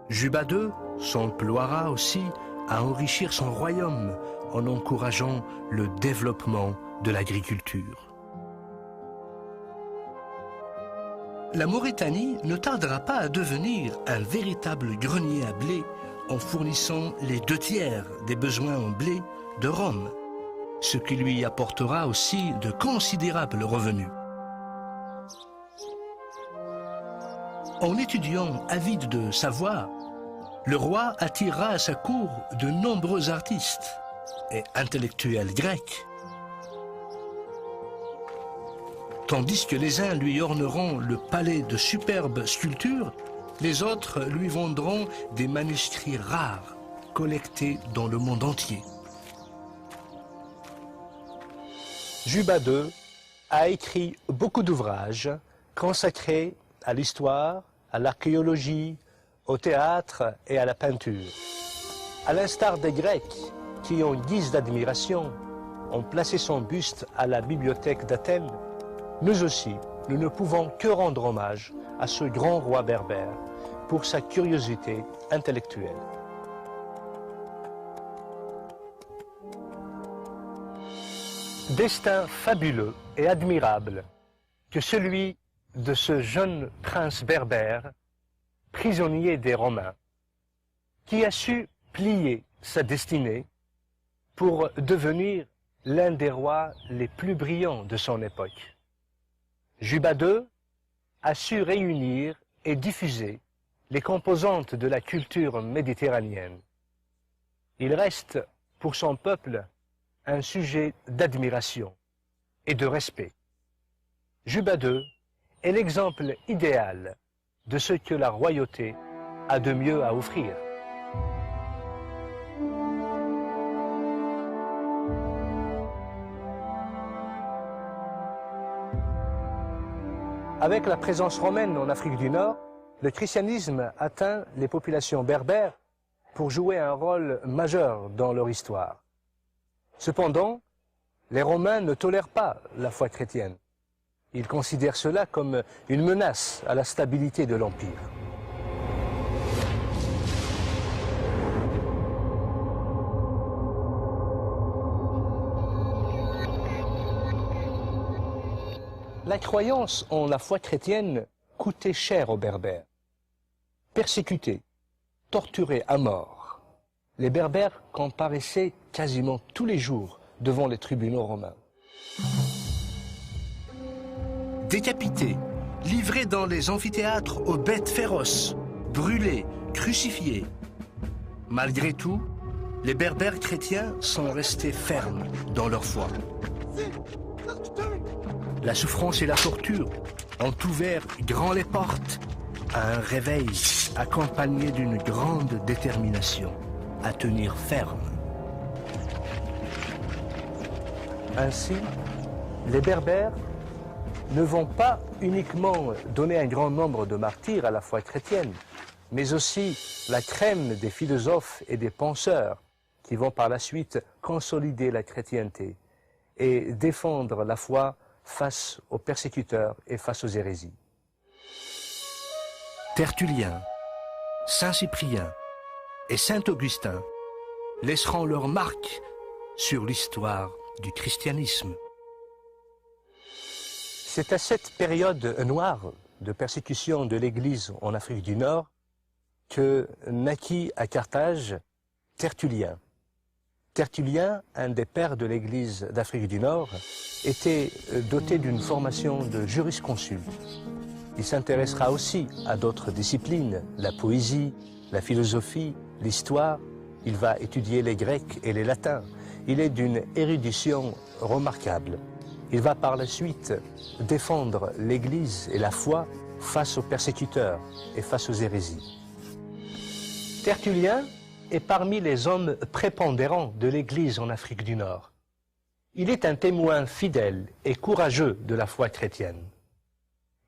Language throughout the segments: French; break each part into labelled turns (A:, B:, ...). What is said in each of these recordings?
A: Juba II s'emploiera aussi à enrichir son royaume en encourageant le développement de l'agriculture. La Mauritanie ne tardera pas à devenir un véritable grenier à blé en fournissant les 2/3 des besoins en blé de Rome, ce qui lui apportera aussi de considérables revenus. En étudiant avide de savoir, le roi attirera à sa cour de nombreux artistes et intellectuels grecs, tandis que les uns lui orneront le palais de superbes sculptures, les autres lui vendront des manuscrits rares collectés dans le monde entier. Juba II a écrit beaucoup d'ouvrages consacrés à l'histoire, à l'archéologie, au théâtre et à la peinture. À l'instar des Grecs qui, en guise d'admiration, ont placé son buste à la bibliothèque d'Athènes, nous aussi, nous ne pouvons que rendre hommage à ce grand roi berbère pour sa curiosité intellectuelle. Destin fabuleux et admirable que celui de ce jeune prince berbère, prisonnier des Romains, qui a su plier sa destinée pour devenir l'un des rois les plus brillants de son époque. Juba II a su réunir et diffuser les composantes de la culture méditerranéenne. Il reste pour son peuple un sujet d'admiration et de respect. Juba II est l'exemple idéal de ce que la royauté a de mieux à offrir. Avec la présence romaine en Afrique du Nord, le christianisme atteint les populations berbères pour jouer un rôle majeur dans leur histoire. Cependant, les Romains ne tolèrent pas la foi chrétienne. Ils considèrent cela comme une menace à la stabilité de l'Empire. La croyance en la foi chrétienne coûtait cher aux Berbères. Persécutés, torturés à mort, les Berbères comparaissaient quasiment tous les jours devant les tribunaux romains. Décapités, livrés dans les amphithéâtres aux bêtes féroces, brûlés, crucifiés. Malgré tout, les Berbères chrétiens sont restés fermes dans leur foi. La souffrance et la torture ont ouvert grand les portes à un réveil accompagné d'une grande détermination à tenir ferme. Ainsi, les Berbères ne vont pas uniquement donner un grand nombre de martyrs à la foi chrétienne, mais aussi la crème des philosophes et des penseurs qui vont par la suite consolider la chrétienté et défendre la foi face aux persécuteurs et face aux hérésies. Tertullien, Saint Cyprien et Saint Augustin laisseront leur marque sur l'histoire du christianisme. C'est à cette période noire de persécution de l'Église en Afrique du Nord que naquit à Carthage Tertullien. Tertullien, un des pères de l'Église d'Afrique du Nord, était doté d'une formation de jurisconsulte. Il s'intéressera aussi à d'autres disciplines, la poésie, la philosophie, l'histoire. Il va étudier les Grecs et les Latins. Il est d'une érudition remarquable. Il va par la suite défendre l'Église et la foi face aux persécuteurs et face aux hérésies. Tertullien est parmi les hommes prépondérants de l'Église en Afrique du Nord. Il est un témoin fidèle et courageux de la foi chrétienne.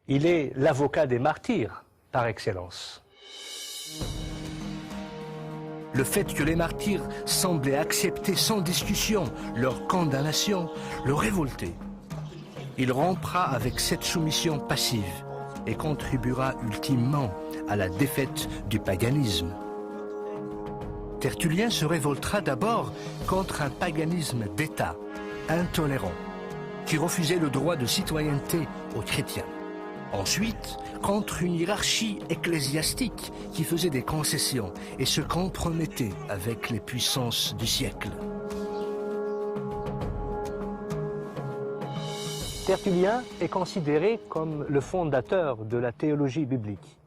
A: Il est l'avocat des martyrs par excellence. Le fait que les martyrs semblaient accepter sans discussion leur condamnation le révoltait. Il rompra avec cette soumission passive et contribuera ultimement à la défaite du paganisme. Tertullien se révoltera d'abord contre un paganisme d'État, intolérant, qui refusait le droit de citoyenneté aux chrétiens. Ensuite, contre une hiérarchie ecclésiastique qui faisait des concessions et se compromettait avec les puissances du siècle. Tertullien est considéré comme le fondateur de la théologie biblique.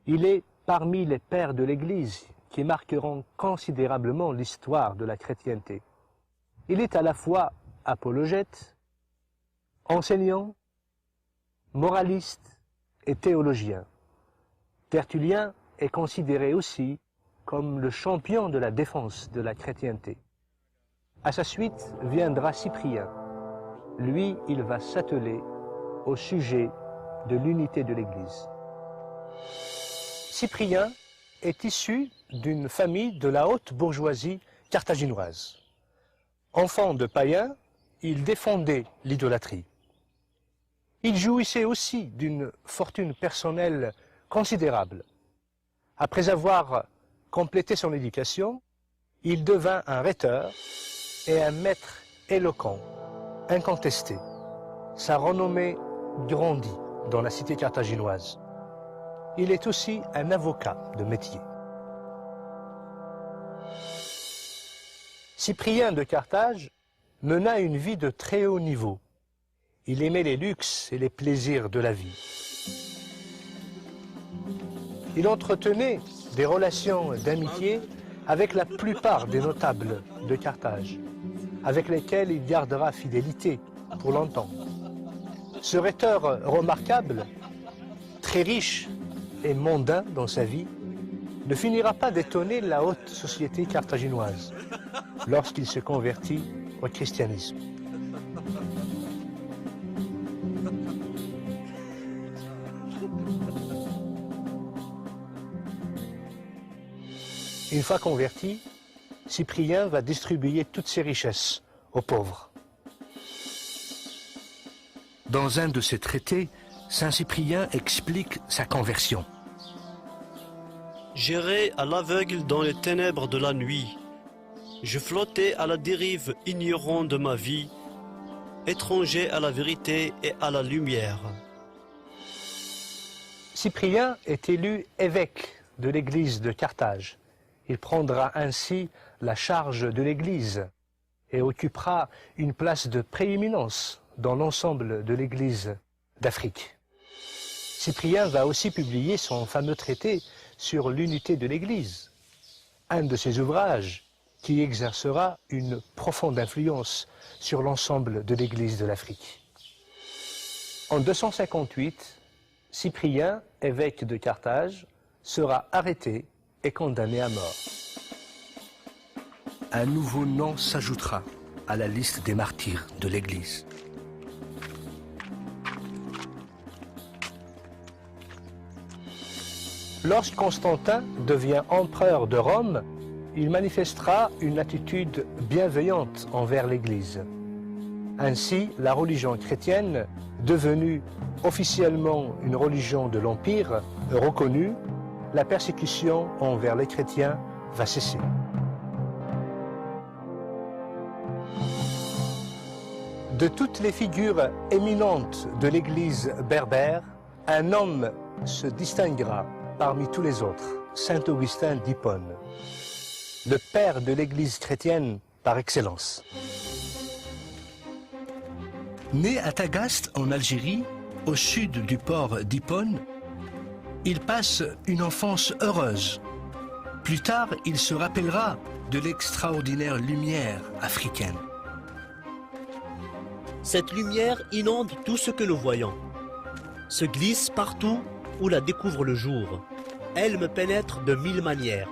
A: Il est parmi les pères de l'Église qui marqueront considérablement l'histoire de la chrétienté. Il est à la fois apologète, enseignant, moraliste et théologien. Tertullien est considéré aussi comme le champion de la défense de la chrétienté. À sa suite viendra Cyprien. Lui, il va s'atteler au sujet de l'unité de l'Église. Cyprien est issu d'une famille de la haute bourgeoisie carthaginoise. Enfant de païen, il défendait l'idolâtrie. Il jouissait aussi d'une fortune personnelle considérable. Après avoir complété son éducation, il devint un rhéteur et un maître éloquent, incontesté. Sa renommée grandit dans la cité carthaginoise. Il est aussi un avocat de métier. Cyprien de Carthage mena une vie de très haut niveau. Il aimait les luxes et les plaisirs de la vie. Il entretenait des relations d'amitié avec la plupart des notables de Carthage, avec lesquels il gardera fidélité pour longtemps. Ce rhéteur remarquable, très riche et mondain dans sa vie, ne finira pas d'étonner la haute société carthaginoise lorsqu'il se convertit au christianisme. Une fois converti, Cyprien va distribuer toutes ses richesses aux pauvres. Dans un de ses traités, Saint Cyprien explique sa conversion.
B: J'errais à l'aveugle dans les ténèbres de la nuit. Je flottais à la dérive, ignorant de ma vie, étranger à la vérité et à la lumière.
A: Cyprien est élu évêque de l'église de Carthage. Il prendra ainsi la charge de l'église et occupera une place de prééminence dans l'ensemble de l'église d'Afrique. Cyprien va aussi publier son fameux traité sur l'unité de l'Église, un de ses ouvrages qui exercera une profonde influence sur l'ensemble de l'Église de l'Afrique. En 258, Cyprien, évêque de Carthage, sera arrêté et condamné à mort. Un nouveau nom s'ajoutera à la liste des martyrs de l'Église. Lorsque Constantin devient empereur de Rome, il manifestera une attitude bienveillante envers l'Église. Ainsi, la religion chrétienne, devenue officiellement une religion de l'Empire, reconnue, la persécution envers les chrétiens va cesser. De toutes les figures éminentes de l'Église berbère, un homme se distinguera parmi tous les autres, Saint Augustin d'Hippone, le père de l'Église chrétienne par excellence. Né à Tagaste, en Algérie, au sud du port d'Hippone, il passe une enfance heureuse. Plus tard, il se rappellera de l'extraordinaire lumière africaine.
B: Cette lumière inonde tout ce que nous voyons, se glisse partout où la découvre le jour. Elle me pénètre de 1000 manières.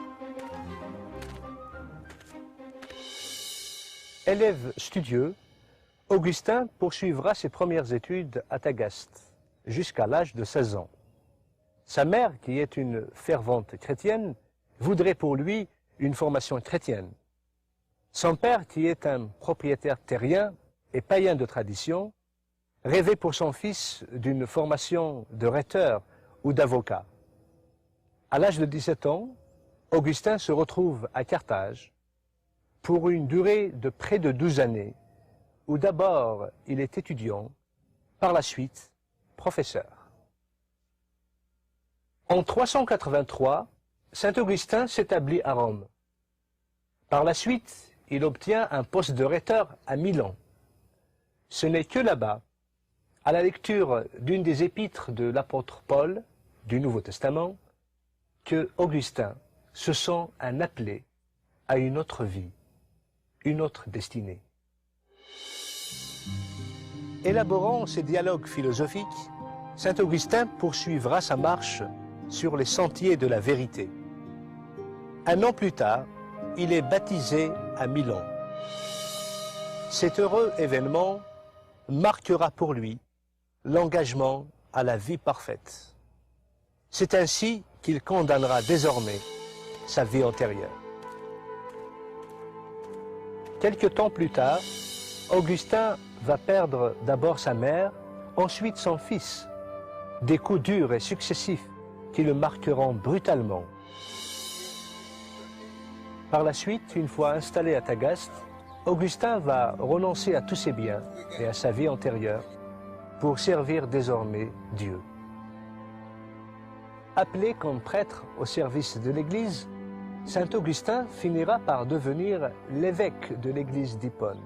A: Élève studieux, Augustin poursuivra ses premières études à Tagaste, jusqu'à l'âge de 16 ans. Sa mère, qui est une fervente chrétienne, voudrait pour lui une formation chrétienne. Son père, qui est un propriétaire terrien et païen de tradition, rêvait pour son fils d'une formation de rhéteur ou d'avocat. À l'âge de 17 ans, Augustin se retrouve à Carthage pour une durée de près de 12 années, où d'abord il est étudiant, par la suite professeur. En 383, saint Augustin s'établit à Rome. Par la suite, il obtient un poste de rhéteur à Milan. Ce n'est que là-bas, à la lecture d'une des épîtres de l'apôtre Paul du Nouveau Testament, que Augustin se sent un appelé à une autre vie, une autre destinée. Élaborant ces dialogues philosophiques, saint Augustin poursuivra sa marche sur les sentiers de la vérité. Un an plus tard, il est baptisé à Milan. Cet heureux événement marquera pour lui l'engagement à la vie parfaite. C'est ainsi qu'il condamnera désormais sa vie antérieure. Quelque temps plus tard, Augustin va perdre d'abord sa mère, ensuite son fils, des coups durs et successifs qui le marqueront brutalement. Par la suite, une fois installé à Tagaste, Augustin va renoncer à tous ses biens et à sa vie antérieure pour servir désormais Dieu. Appelé comme prêtre au service de l'Église, saint Augustin finira par devenir l'évêque de l'Église d'Hippone.